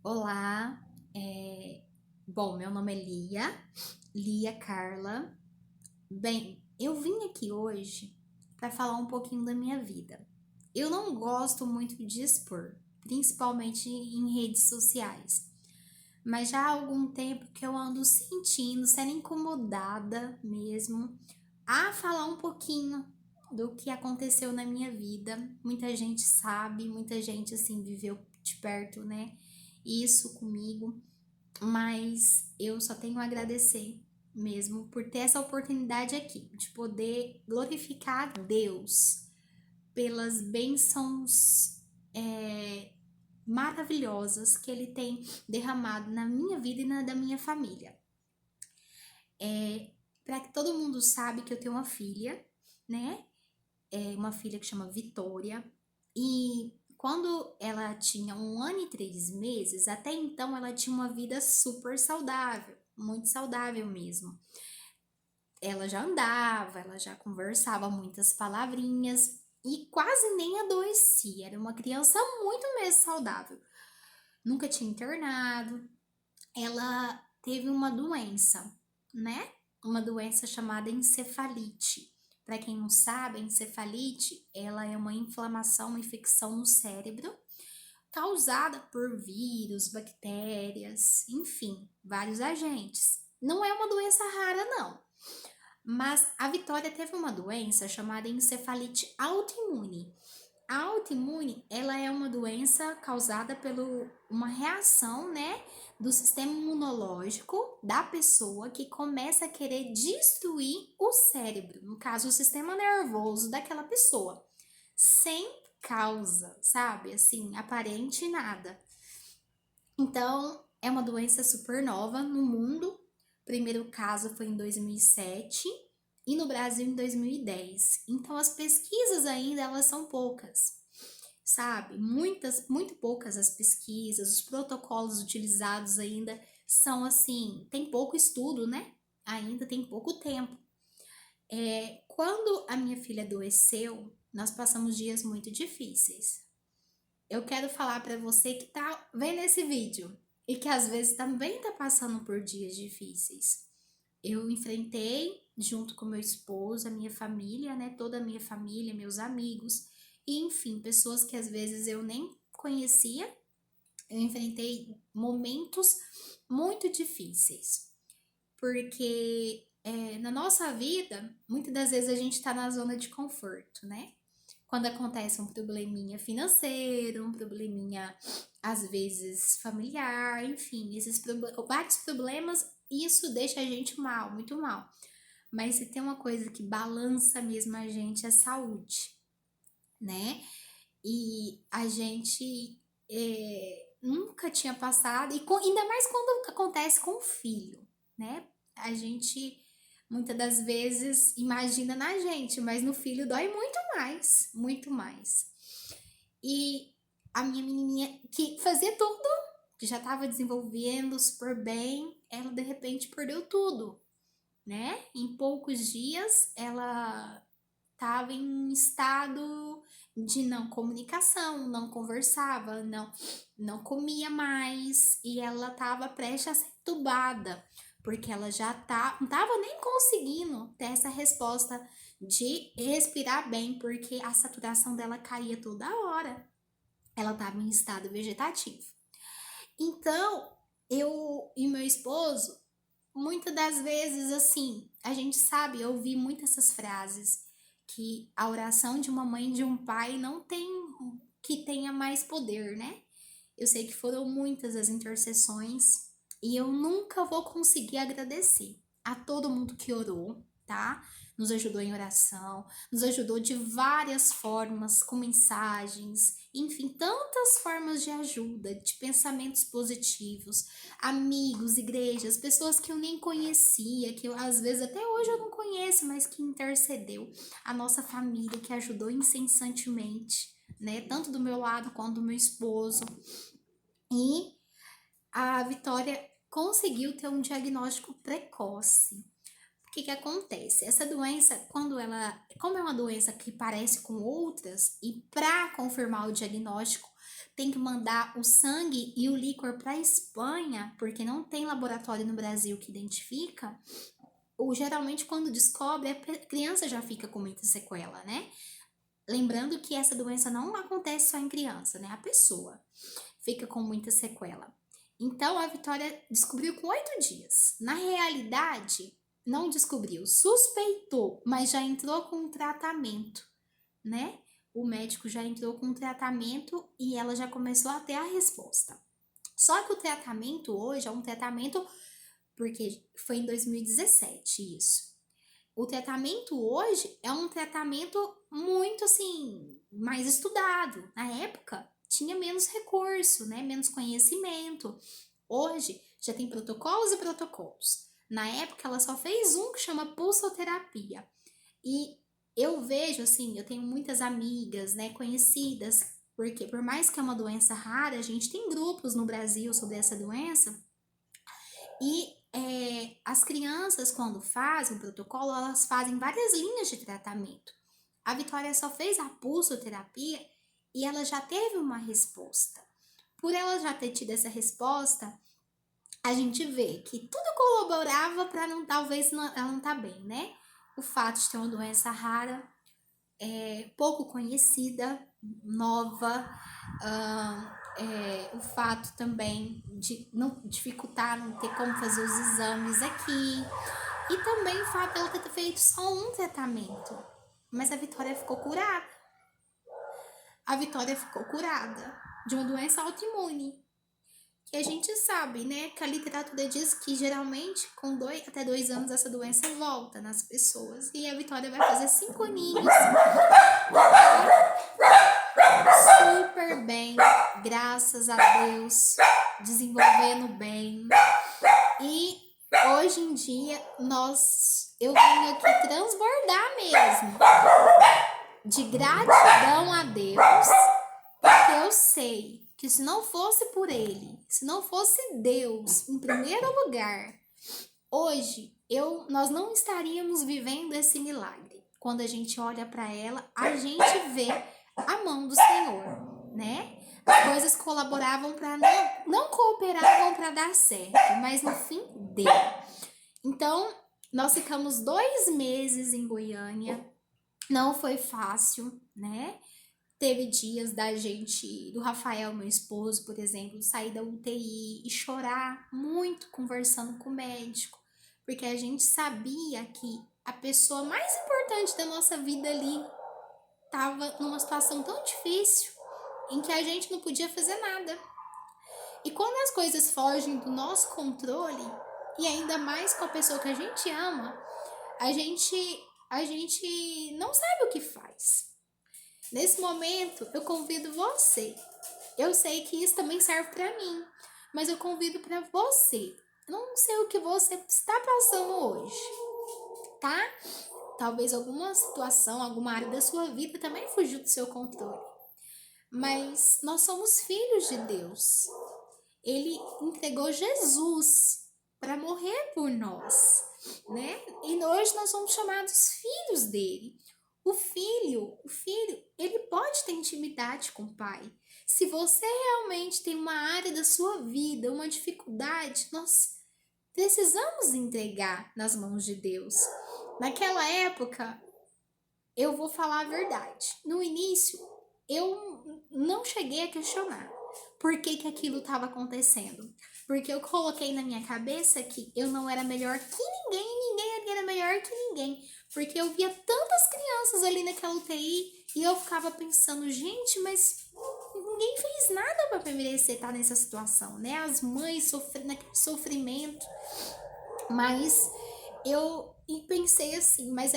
Olá, bom, meu nome é Lia Carla. Bem, eu vim aqui hoje para falar um pouquinho da minha vida. Eu não gosto muito de expor, principalmente em redes sociais, mas já há algum tempo que eu ando sentindo, sendo incomodada mesmo, a falar um pouquinho do que aconteceu na minha vida. Muita gente sabe, muita gente assim viveu de perto, né? Isso comigo. Mas eu só tenho a agradecer mesmo por ter essa oportunidade aqui, de poder glorificar a Deus pelas bênçãos maravilhosas que Ele tem derramado na minha vida e na da minha família. Para que todo mundo sabe que eu tenho uma filha, né? Uma filha que chama Vitória. E quando ela tinha 1 ano e 3 meses, até então ela tinha uma vida super saudável, muito saudável mesmo. Ela já andava, ela já conversava muitas palavrinhas e quase nem adoecia. Era uma criança muito mesmo saudável. Nunca tinha internado. Ela teve uma doença, né? Uma doença chamada encefalite. Para quem não sabe, a encefalite, ela é uma inflamação, uma infecção no cérebro causada por vírus, bactérias, enfim, vários agentes. Não é uma doença rara, não. Mas a Vitória teve uma doença chamada encefalite autoimune. A autoimune, ela é uma doença causada por uma reação, né, do sistema imunológico da pessoa que começa a querer destruir o cérebro, no caso, o sistema nervoso daquela pessoa, sem causa, sabe? Assim, aparente nada. Então, é uma doença super nova no mundo. O primeiro caso foi em 2007 e no Brasil em 2010. Então, as pesquisas ainda elas são poucas, sabe? Muito poucas as pesquisas, os protocolos utilizados ainda são assim, tem pouco estudo, né? Ainda tem pouco tempo. Quando a minha filha adoeceu, nós passamos dias muito difíceis. Eu quero falar para você que tá vendo esse vídeo e que às vezes também tá passando por dias difíceis. Eu enfrentei junto com meu esposo, a minha família, né, toda a minha família, meus amigos, e enfim, pessoas que às vezes eu nem conhecia. Eu enfrentei momentos muito difíceis, porque na nossa vida, muitas das vezes a gente está na zona de conforto, né? Quando acontece um probleminha financeiro, um probleminha às vezes familiar, enfim, vários problemas, isso deixa a gente mal, muito mal. Mas se tem uma coisa que balança mesmo a gente é a saúde, né? E a gente nunca tinha passado, ainda mais quando acontece com o filho, né? A gente muitas das vezes imagina na gente, mas no filho dói muito mais, muito mais. E a minha menininha, que fazia tudo, que já estava desenvolvendo super bem, ela de repente perdeu tudo, né? Em poucos dias, ela estava em estado de não comunicação, não conversava, não comia mais e ela estava prestes a ser entubada, porque ela já não estava nem conseguindo ter essa resposta de respirar bem, porque a saturação dela caía toda hora. Ela estava em estado vegetativo. Então, eu e meu esposo, muitas das vezes, assim, a gente sabe, eu ouvi muitas essas frases, que a oração de uma mãe e de um pai não tem que tenha mais poder, né? Eu sei que foram muitas as intercessões e eu nunca vou conseguir agradecer a todo mundo que orou, tá? Nos ajudou em oração, nos ajudou de várias formas, com mensagens, enfim, tantas formas de ajuda, de pensamentos positivos, amigos, igrejas, pessoas que eu nem conhecia, que eu, às vezes até hoje eu não conheço, mas que intercedeu, a nossa família que ajudou incessantemente, né? Tanto do meu lado quanto do meu esposo. E a Vitória conseguiu ter um diagnóstico precoce. O que acontece? Essa doença, como é uma doença que parece com outras, e para confirmar o diagnóstico, tem que mandar o sangue e o líquor para a Espanha, porque não tem laboratório no Brasil que identifica, ou geralmente quando descobre, a criança já fica com muita sequela, né? Lembrando que essa doença não acontece só em criança, né? A pessoa fica com muita sequela. Então, a Vitória descobriu com 8 dias. Na realidade, não descobriu, suspeitou, mas já entrou com um tratamento, né? O médico já entrou com um tratamento e ela já começou a ter a resposta. Só que o tratamento hoje é um tratamento, porque foi em 2017 isso. O tratamento hoje é um tratamento muito, assim, mais estudado. Na época, tinha menos recurso, né? Menos conhecimento. Hoje, já tem protocolos e protocolos. Na época, ela só fez um que chama pulsoterapia. E eu vejo, assim, eu tenho muitas amigas, né, conhecidas, porque por mais que é uma doença rara, a gente tem grupos no Brasil sobre essa doença. E as crianças, quando fazem o protocolo, elas fazem várias linhas de tratamento. A Vitória só fez a pulsoterapia e ela já teve uma resposta. Por ela já ter tido essa resposta, a gente vê que tudo colaborava para talvez ela não tá bem, né? O fato de ter uma doença rara, pouco conhecida, nova, o fato também de não dificultar, não ter como fazer os exames aqui, e também o fato dela ter feito só um tratamento, mas a Vitória ficou curada. A Vitória ficou curada de uma doença autoimune, que a gente sabe, né, que a literatura diz que geralmente com 2 até 2 anos essa doença volta nas pessoas, e a Vitória vai fazer 5 aninhos super bem, graças a Deus, desenvolvendo bem. E hoje em dia eu venho aqui transbordar mesmo de gratidão a Deus, porque eu sei que se não fosse por Ele, se não fosse Deus em primeiro lugar, hoje nós não estaríamos vivendo esse milagre. Quando a gente olha para ela, a gente vê a mão do Senhor, né? As coisas colaboravam para não cooperavam para dar certo, mas no fim deu. Então, nós ficamos 2 meses em Goiânia, não foi fácil, né? Teve dias do Rafael, meu esposo, por exemplo, sair da UTI e chorar muito conversando com o médico, porque a gente sabia que a pessoa mais importante da nossa vida ali estava numa situação tão difícil em que a gente não podia fazer nada. E quando as coisas fogem do nosso controle, e ainda mais com a pessoa que a gente ama, a gente não sabe o que faz. Nesse momento, eu convido você. Eu sei que isso também serve para mim, mas eu convido para você. Eu não sei o que você está passando hoje, tá? Talvez alguma situação, alguma área da sua vida também fugiu do seu controle. Mas nós somos filhos de Deus. Ele entregou Jesus para morrer por nós, né? E hoje nós somos chamados filhos dele. O filho, ele pode ter intimidade com o pai. Se você realmente tem uma área da sua vida, uma dificuldade, nós precisamos entregar nas mãos de Deus. Naquela época, eu vou falar a verdade. No início, eu não cheguei a questionar por que aquilo estava acontecendo. Porque eu coloquei na minha cabeça que eu não era melhor que ninguém, ninguém era melhor que ninguém. Porque eu via tantas crianças ali naquela UTI e eu ficava pensando, gente, mas ninguém fez nada para merecer estar nessa situação, né? As mães sofrendo naquele sofrimento. Mas eu pensei assim, mas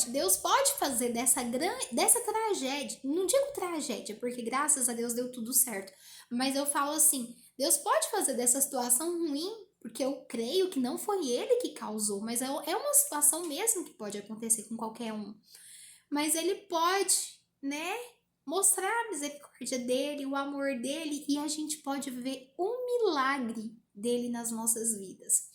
Deus pode fazer dessa tragédia, não digo tragédia, porque graças a Deus deu tudo certo, mas eu falo assim, Deus pode fazer dessa situação ruim, porque eu creio que não foi Ele que causou, mas é uma situação mesmo que pode acontecer com qualquer um, mas Ele pode, né, mostrar a misericórdia dEle, o amor dEle, e a gente pode ver um milagre dEle nas nossas vidas.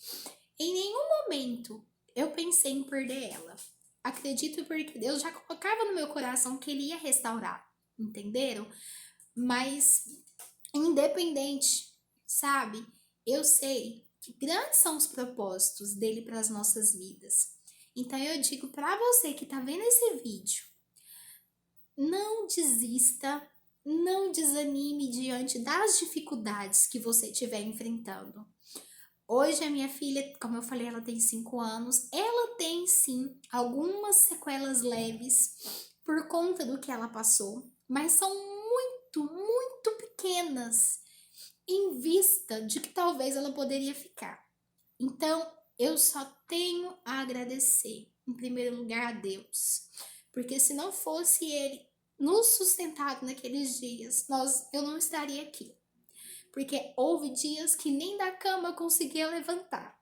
Em nenhum momento eu pensei em perder ela. Acredito porque Deus já colocava no meu coração que Ele ia restaurar, entenderam? Mas Independente, sabe? Eu sei que grandes são os propósitos dele para as nossas vidas. Então eu digo para você que tá vendo esse vídeo, não desista, não desanime diante das dificuldades que você estiver enfrentando. Hoje a minha filha, como eu falei, ela tem 5 anos. Ela tem sim algumas sequelas leves por conta do que ela passou, mas são muito pequenas em vista de que talvez ela poderia ficar. Então, eu só tenho a agradecer, em primeiro lugar, a Deus. Porque se não fosse Ele nos sustentado naqueles dias, eu não estaria aqui. Porque houve dias que nem da cama eu conseguia levantar.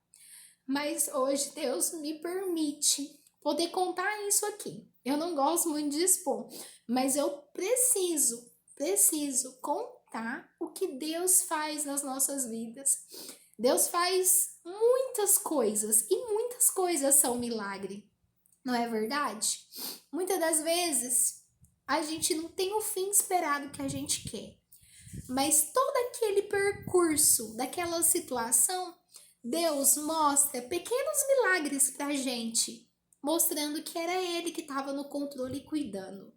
Mas hoje Deus me permite poder contar isso aqui. Eu não gosto muito de expor, mas eu preciso contar o que Deus faz nas nossas vidas. Deus faz muitas coisas e muitas coisas são milagre, não é verdade? Muitas das vezes a gente não tem o fim esperado que a gente quer, mas todo aquele percurso daquela situação, Deus mostra pequenos milagres pra gente, mostrando que era Ele que estava no controle e cuidando.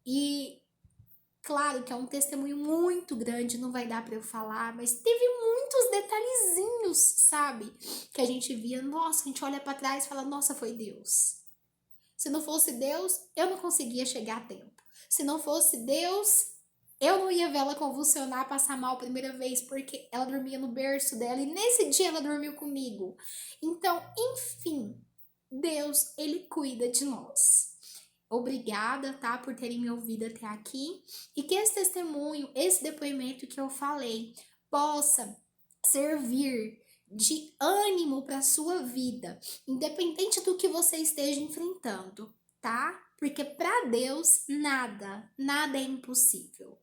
E claro que é um testemunho muito grande, não vai dar para eu falar, mas teve muitos detalhezinhos, sabe? Que a gente via, nossa, a gente olha para trás e fala, nossa, foi Deus. Se não fosse Deus, eu não conseguia chegar a tempo. Se não fosse Deus, eu não ia ver ela convulsionar, passar mal a primeira vez, porque ela dormia no berço dela e nesse dia ela dormiu comigo. Então, enfim, Deus, Ele cuida de nós. Obrigada, tá, por terem me ouvido até aqui e que esse testemunho, esse depoimento que eu falei, possa servir de ânimo para sua vida, independente do que você esteja enfrentando, tá? Porque para Deus nada é impossível.